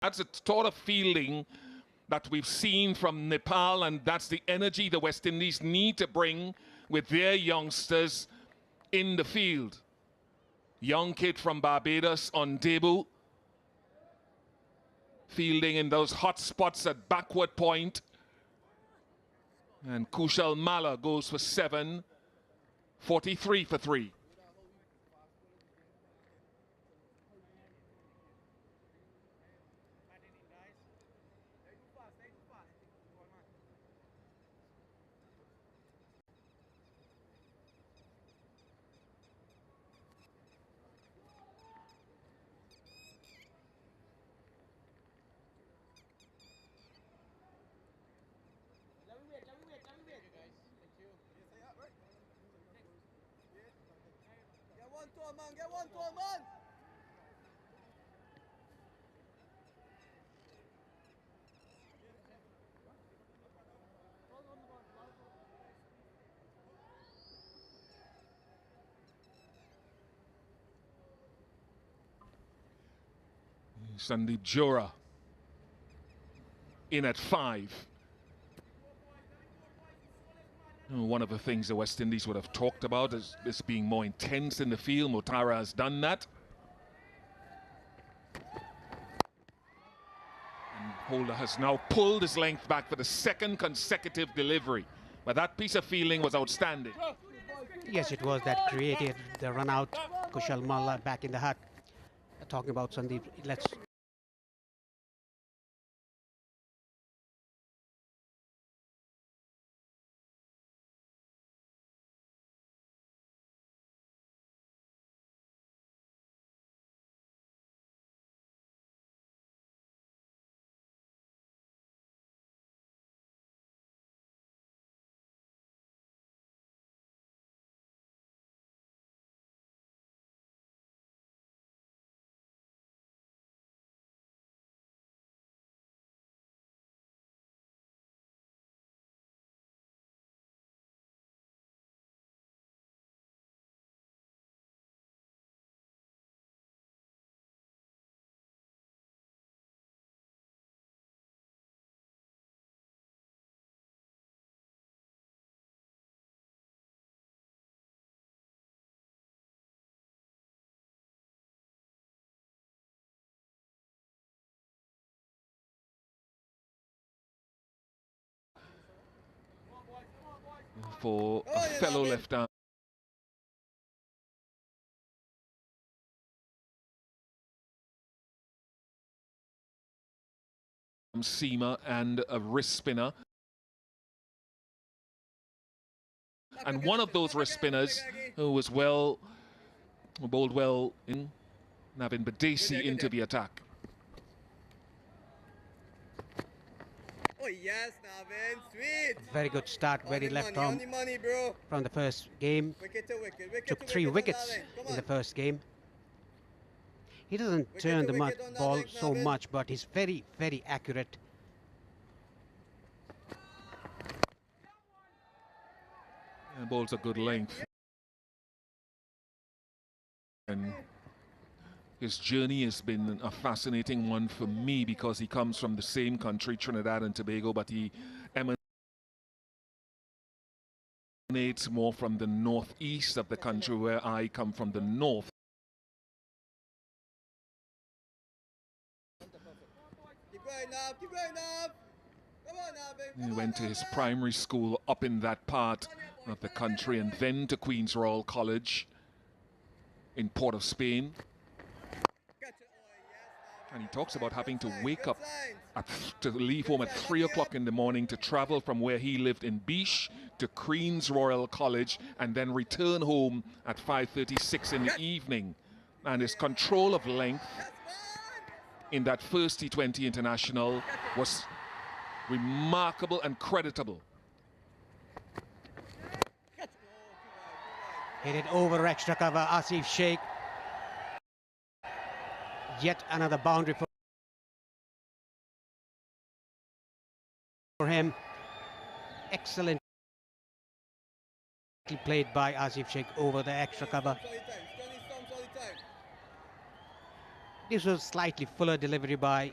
That's a sort of feeling that we've seen from Nepal, and that's the energy the West Indies need to bring with their youngsters in the field. Young kid from Barbados on debut, fielding in those hot spots at backward point. And 𝗓𝗟𝗪𝗘 goes for 7, 43 for 3. Get one, man. 𝗪𝗘𝗦𝗧𝗜𝗓 in at 5. One of the things the West Indies would have talked about is being more intense in the field. Mutara has done that. And Holder has now pulled his length back for the second consecutive delivery. But that piece of fielding was outstanding. Yes, it was. That created the run out. 𝗓𝗟𝗪𝗘 back in the hut. Talking about Sandeep, let's... For a fellow left arm. Seamer and a wrist spinner. And one of those wrist spinners who was bowled well in 𝗪𝗚𝗪𝗘𝗦 into the attack. Oh yes, Navin, sweet. Very good start, very left arm from the first game. Took 3 wickets in the first game. He doesn't turn the ball so much, but he's very, very accurate. And bowls a good length. And his journey has been a fascinating one for me because he comes from the same country, Trinidad and Tobago, but he emanates more from the northeast of the country, where I come from the north. Keep going up. Come on, Navin. He went to his primary school up in that part of the country and then to Queen's Royal College in Port of Spain. And he talks about having to wake up, to leave home at 3 o'clock in the morning to travel from where he lived in Biche to Queen's Royal College and then return home at 5:36 in the evening. And his control of length in that first T20 international was remarkable and creditable. Hit it over extra cover, Asif Sheikh. Yet another boundary for him. Excellent played by Asif Sheikh over the extra cover. This was slightly fuller delivery by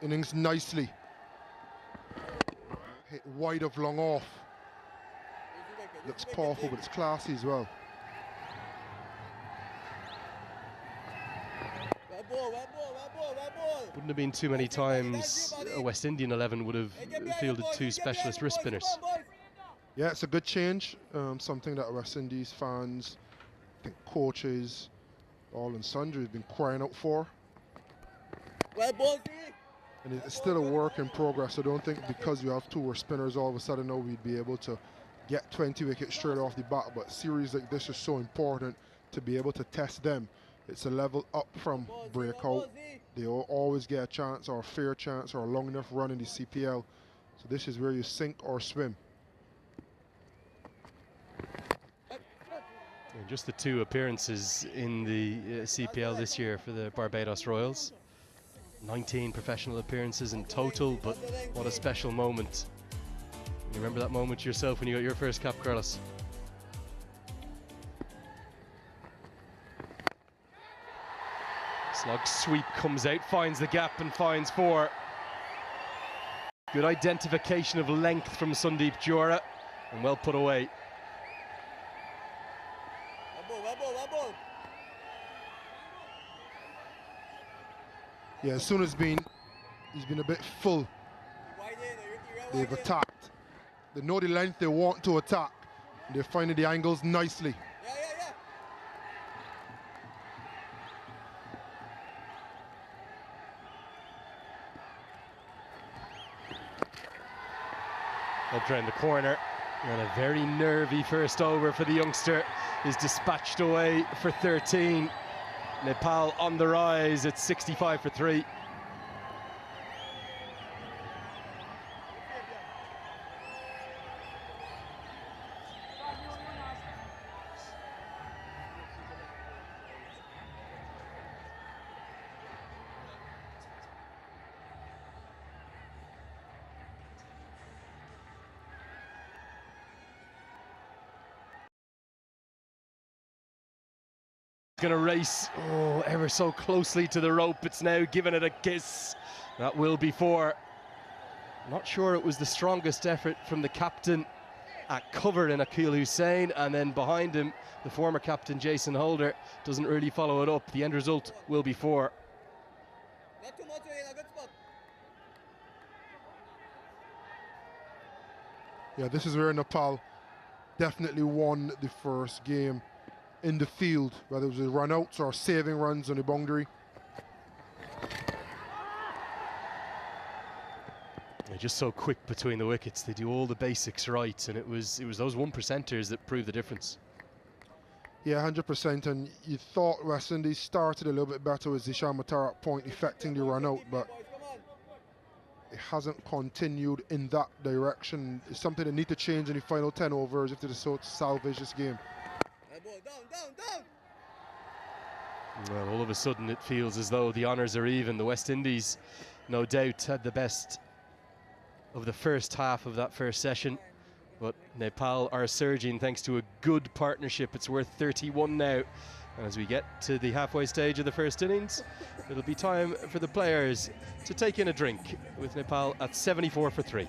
innings nicely. Hit wide of long off. Looks powerful, but it's classy as well. Wouldn't have been too many times a West Indian 11 would have fielded two specialist wrist spinners. Yeah, it's a good change. Something that West Indies fans, I think coaches, all and sundry have been crying out for. And it's still a work in progress. I don't think because you have two worst spinners all of a sudden now we'd be able to get 20 wickets straight off the bat. But series like this is so important to be able to test them. It's a level up from breakout. They always get a chance or a fair chance or a long enough run in the CPL. So this is where you sink or swim. And just the two appearances in the CPL this year for the Barbados Royals. 19 professional appearances in total, but what a special moment. You remember that moment yourself when you got your first cap, Carlos? Slug sweep comes out, finds the gap and finds 4. Good identification of length from 𝗧𝗮𝗪𝗘 and well put away. Yeah, as soon as he's been a bit full, they've attacked. They know the length they want to attack. They're finding the angles nicely. Up round the corner, and a very nervy first over for the youngster is dispatched away for 13. Nepal on the rise at 65 for 3. Going to race, ever so closely to the rope. It's now giving it a kiss. That will be 4. Not sure it was the strongest effort from the captain at cover in 𝗓𝗘𝗣𝗘𝗧𝗜, and then behind him, the former captain Jason Holder doesn't really follow it up. The end result will be 4. Yeah, this is where Nepal definitely won the first game in the field, whether it was run-outs or saving runs on the boundary. They're just so quick between the wickets. They do all the basics right, and it was those 1%ers that proved the difference. Yeah, 100%. And you thought West Indies started a little bit better with Zishan Matara at point effecting the run out, but it hasn't continued in that direction. It's something they need to change in the final 10 overs if they're so to salvage this game. Well, all of a sudden it feels as though the honours are even. The West Indies, no doubt, had the best of the first half of that first session. But Nepal are surging thanks to a good partnership. It's worth 31 now. And as we get to the halfway stage of the first innings, it'll be time for the players to take in a drink with Nepal at 74 for 3.